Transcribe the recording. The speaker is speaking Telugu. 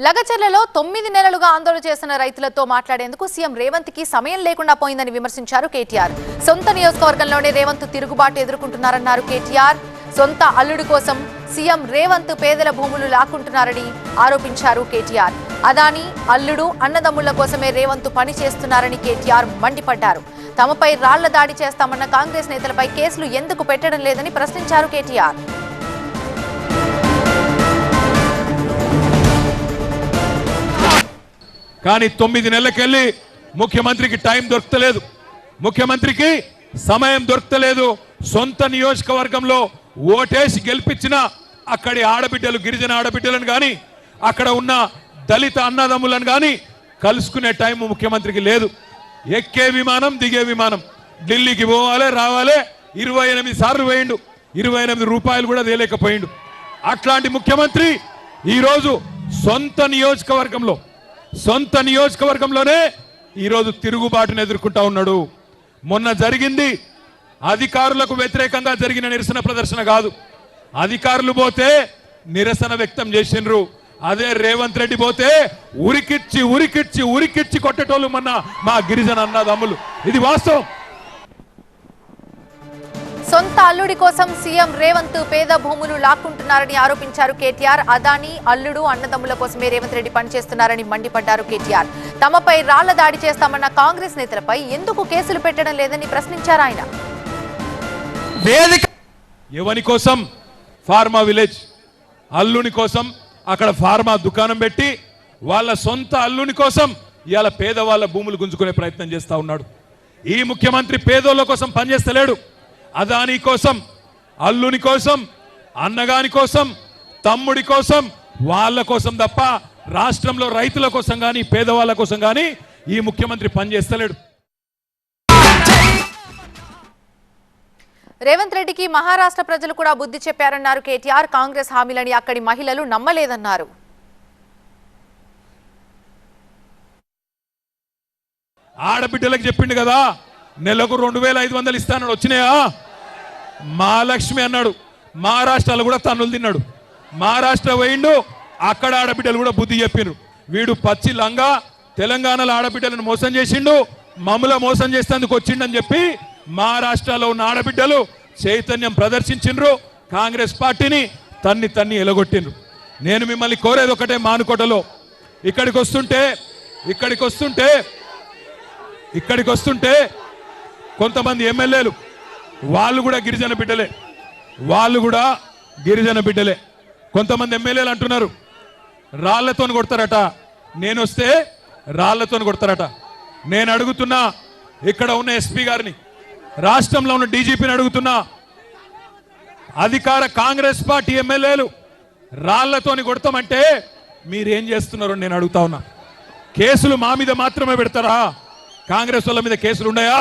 లగచర్లలో 9 నెలలుగా ఆందోళన చేస్తున్న రైతులతో మాట్లాడేందుకు సీఎం రేవంత్ కి సమయం లేకుండా పోయిందని విమర్శించారు కేటీఆర్. సొంత నియోజకవర్గంలోనే రేవంత్ తిరుగుబాటు ఎదుర్కొంటున్నారన్నారు కేటీఆర్. సొంత అల్లుడి కోసం సీఎం రేవంత్ పేదల భూములు లాక్కుంటున్నారని ఆరోపించారు కేటీఆర్. అదాని అల్లుడు అన్నదమ్ముల కోసమే రేవంత్ పని చేస్తున్నారని కేటీఆర్ మండిపడ్డారు. తమపై రాళ్ల దాడి చేస్తామన్న కాంగ్రెస్ నేతలపై కేసులు ఎందుకు పెట్టడం లేదని ప్రశ్నించారు కేటీఆర్. కానీ 9 నెలలకెళ్ళి ముఖ్యమంత్రికి టైం దొరకలేదు, ముఖ్యమంత్రికి సమయం దొరకలేదు. సొంత నియోజకవర్గంలో ఓటేసి గెలిపించిన అక్కడి ఆడబిడ్డలు, గిరిజన ఆడబిడ్డలను కానీ అక్కడ ఉన్న దళిత అన్నదమ్ములను కానీ కలుసుకునే టైం ముఖ్యమంత్రికి లేదు. ఎక్కే విమానం దిగే విమానం ఢిల్లీకి పోవాలి రావాలి 28 సార్లు పోయిండు, 28 రూపాయలు కూడా తేలేకపోయిండు. అట్లాంటి ముఖ్యమంత్రి ఈరోజు సొంత నియోజకవర్గంలోనే ఈరోజు తిరుగుబాటును ఎదుర్కొంటా ఉన్నాడు. మొన్న జరిగింది అధికారులకు వ్యతిరేకంగా జరిగిన నిరసన ప్రదర్శన కాదు. అధికారులు పోతే నిరసన వ్యక్తం చేసిండ్రు, అదే రేవంత్ రెడ్డి పోతే ఉరికిచ్చి కొట్టేటోళ్ళు మొన్న మా గిరిజన అన్నదమ్ములు. ఇది వాస్తవం. సొంత అల్లుడి కోసం సీఎం రేవంత్ పేద భూములు లాక్కుంటున్నారని ఆరోపించారు కేటీఆర్. అదాని అల్లుడు అన్నదమ్ముల కోసమే రేవంత్ రెడ్డి పనిచేస్తున్నారని మండిపడ్డారు కేటీఆర్. తమపై రాళ్ల దాడి చేస్తామన్న కాంగ్రెస్ నేతలపై ఎందుకు కేసులు పెట్టడం లేదని ప్రశ్నించారు ఆయన. ఎవని కోసం? ఫార్మా విలేజ్ అల్లుని కోసం అక్కడ ఫార్మా దుకాణం పెట్టి వాళ్ళ సొంత అల్లుని కోసం ఇవాళ పేదవాళ్ళ భూములు గుంజుకునే ప్రయత్నం చేస్తా ఉన్నాడు. ఈ ముఖ్యమంత్రి పేదోళ్ళ కోసం పనిచేస్తలేడు. అదాని కోసం, అల్లుని కోసం, అన్నగాని కోసం, తమ్ముడి కోసం, వాళ్ళ కోసం తప్ప రాష్ట్రంలో రైతుల కోసం కానీ పేదవాళ్ళ కోసం కానీ ఈ ముఖ్యమంత్రి పనిచేస్తలేడు. రేవంత్ రెడ్డికి మహారాష్ట్ర ప్రజలు కూడా బుద్ధి చెప్పారన్నారు కేటీఆర్. కాంగ్రెస్ హామీలని అక్కడి మహిళలు నమ్మలేదన్నారు. ఆడబిడ్డలకు చెప్పిండు కదా, నెలకు 2500 ఇస్తానన్నాడు, వచ్చినాయా? మహాలక్ష్మి అన్నాడు. మహారాష్ట్రలో కూడా తన్నులు తిన్నాడు. మహారాష్ట్ర పోయిండు, అక్కడ ఆడబిడ్డలు కూడా బుద్ధి చెప్పిండ్రు. వీడు పచ్చి లంగా తెలంగాణలో ఆడబిడ్డలను మోసం చేసిండు, మమ్మల మోసం చేసేందుకు వచ్చిండని చెప్పి మహారాష్ట్రలో ఉన్న ఆడబిడ్డలు చైతన్యం ప్రదర్శించిండ్రు, కాంగ్రెస్ పార్టీని తన్ని ఎలగొట్టిండ్రు. నేను మిమ్మల్ని కోరేది ఒకటే, మానుకోటలో ఇక్కడికి వస్తుంటే కొంతమంది ఎమ్మెల్యేలు వాళ్ళు కూడా గిరిజన బిడ్డలే. కొంతమంది ఎమ్మెల్యేలు అంటున్నారు రాళ్లతో కొడతారట, నేను వస్తే రాళ్లతో కొడతారట. నేను అడుగుతున్నా, ఇక్కడ ఉన్న ఎస్పీ గారిని, రాష్ట్రంలో ఉన్న డీజీపీని అడుగుతున్నా, అధికార కాంగ్రెస్ పార్టీ ఎమ్మెల్యేలు రాళ్లతోని కొడతామంటే మీరేం చేస్తున్నారో నేను అడుగుతా ఉన్నా. కేసులు మా మీద మాత్రమే పెడతారా? కాంగ్రెస్ వాళ్ళ మీద కేసులు ఉన్నాయా?